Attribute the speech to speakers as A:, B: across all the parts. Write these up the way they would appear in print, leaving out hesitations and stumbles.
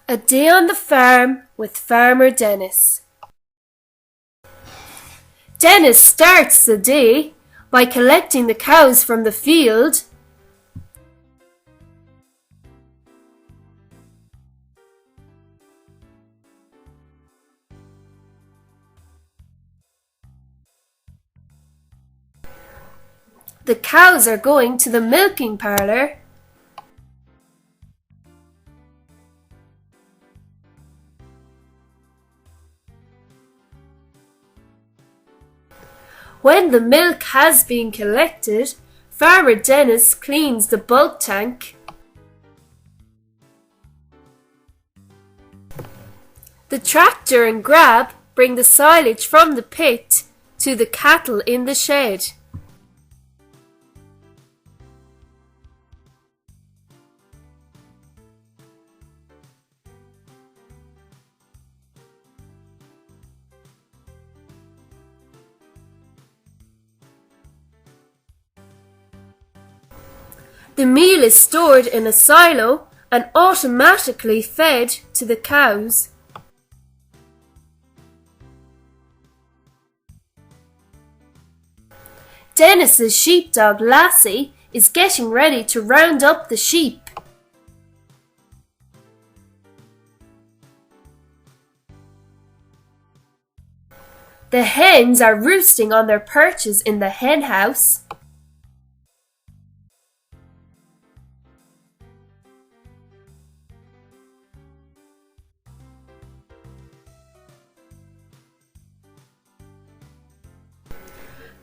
A: A day on the farm with Farmer Denis. Denis starts the day by collecting the cows from the field. The cows are going to the milking parlour. When the milk has been collected, Farmer Denis cleans the bulk tank. The tractor and grab bring the silage from the pit to the cattle in the shed. The meal is stored in a silo and automatically fed to the cows. Denis's sheepdog Lassie is getting ready to round up the sheep. The hens are roosting on their perches in the hen house.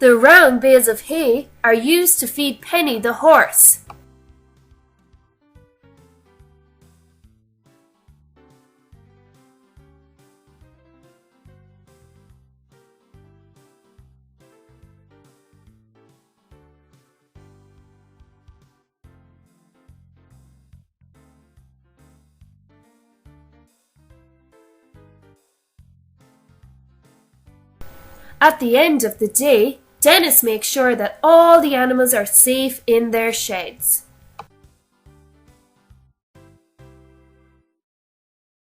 A: The round bales of hay are used to feed Penny the horse. At the end of the day, Denis makes sure that all the animals are safe in their sheds.